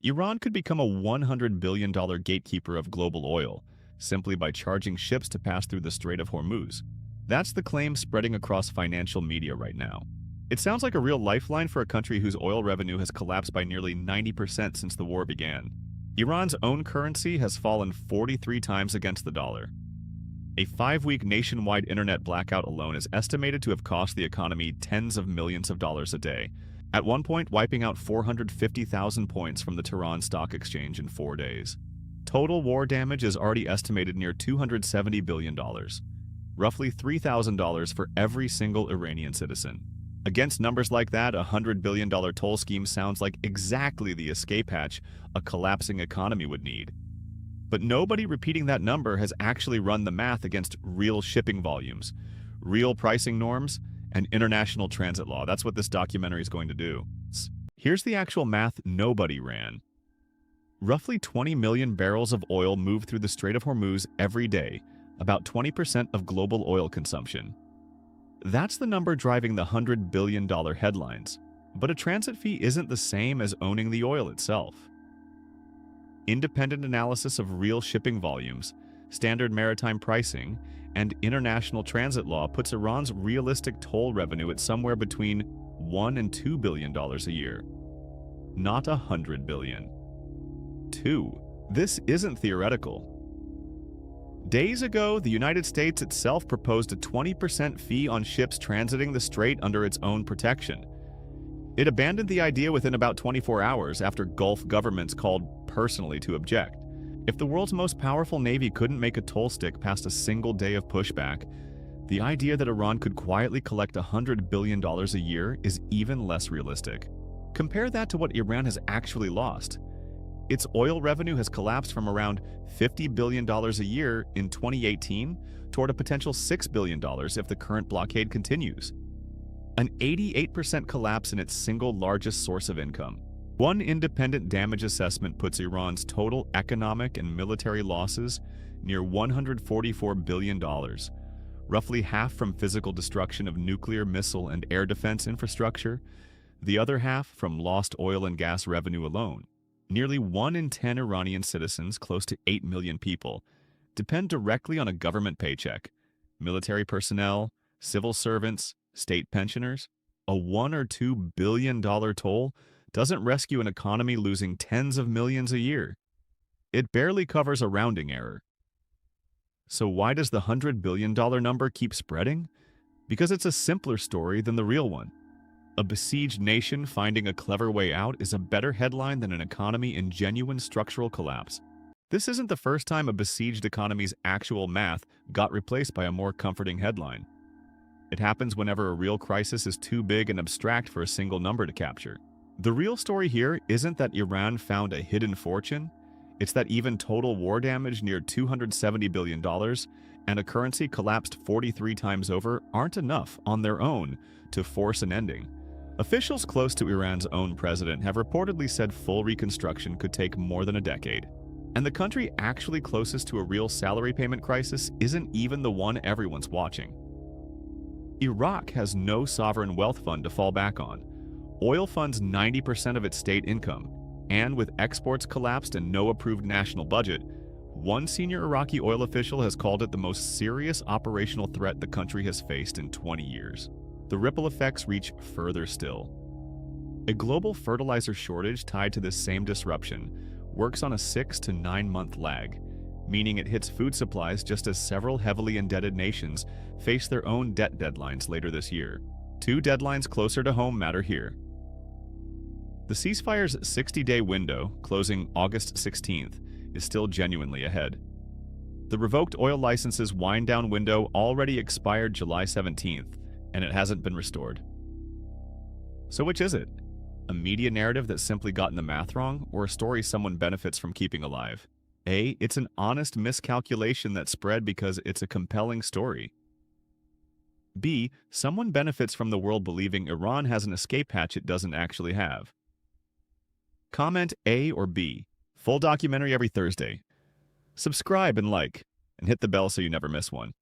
Iran could become a $100 billion gatekeeper of global oil, simply by charging ships to pass through the Strait of Hormuz. That's the claim spreading across financial media right now. It sounds like a real lifeline for a country whose oil revenue has collapsed by nearly 90% since the war began. Iran's own currency has fallen 43 times against the dollar. A 5-week nationwide internet blackout alone is estimated to have cost the economy tens of millions of dollars a day, at one point wiping out 450,000 points from the Tehran Stock Exchange in 4 days. Total war damage is already estimated near $270 billion, roughly $3,000 for every single Iranian citizen. Against numbers like that, a $100 billion toll scheme sounds like exactly the escape hatch a collapsing economy would need. But nobody repeating that number has actually run the math against real shipping volumes, real pricing norms, and international transit law. That's what this documentary is going to do. Here's the actual math nobody ran. Roughly 20 million barrels of oil move through the Strait of Hormuz every day, about 20% of global oil consumption. That's the number driving the $100 billion headlines. But a transit fee isn't the same as owning the oil itself. Independent analysis of real shipping volumes, standard maritime pricing, and international transit law puts Iran's realistic toll revenue at somewhere between $1 and $2 billion a year. Not $100 billion. 2. This isn't theoretical. Days ago, the United States itself proposed a 20% fee on ships transiting the strait under its own protection. It abandoned the idea within about 24 hours after Gulf governments called personally to object. If the world's most powerful navy couldn't make a toll stick past a single day of pushback, the idea that Iran could quietly collect $100 billion a year is even less realistic. Compare that to what Iran has actually lost. Its oil revenue has collapsed from around $50 billion a year in 2018 toward a potential $6 billion if the current blockade continues. An 88% collapse in its single largest source of income. One independent damage assessment puts Iran's total economic and military losses near $144 billion, roughly half from physical destruction of nuclear, missile, and air defense infrastructure, the other half from lost oil and gas revenue alone. Nearly 1 in 10 Iranian citizens, close to 8 million people, depend directly on a government paycheck. Military personnel, civil servants, state pensioners. A $1 or $2 billion toll doesn't rescue an economy losing tens of millions a year. It barely covers a rounding error. So why does the $100 billion number keep spreading? Because it's a simpler story than the real one. A besieged nation finding a clever way out is a better headline than an economy in genuine structural collapse. This isn't the first time a besieged economy's actual math got replaced by a more comforting headline. It happens whenever a real crisis is too big and abstract for a single number to capture. The real story here isn't that Iran found a hidden fortune, it's that even total war damage near $270 billion and a currency collapsed 43 times over aren't enough on their own to force an ending. Officials close to Iran's own president have reportedly said full reconstruction could take more than a decade. And the country actually closest to a real salary payment crisis isn't even the one everyone's watching. Iraq has no sovereign wealth fund to fall back on. Oil funds 90% of its state income, and with exports collapsed and no approved national budget, one senior Iraqi oil official has called it the most serious operational threat the country has faced in 20 years. The ripple effects reach further still. A global fertilizer shortage tied to this same disruption works on a 6 to 9 month lag, meaning it hits food supplies just as several heavily indebted nations face their own debt deadlines later this year. 2 deadlines closer to home matter here. The ceasefire's 60-day window, closing August 16th, is still genuinely ahead. The revoked oil licenses wind-down window already expired July 17th, and it hasn't been restored. So which is it? A media narrative that simply gotten the math wrong, or a story someone benefits from keeping alive? A, it's an honest miscalculation that spread because it's a compelling story. B, someone benefits from the world believing Iran has an escape hatch it doesn't actually have. Comment A or B. Full documentary every Thursday. Subscribe and like, and hit the bell so you never miss one.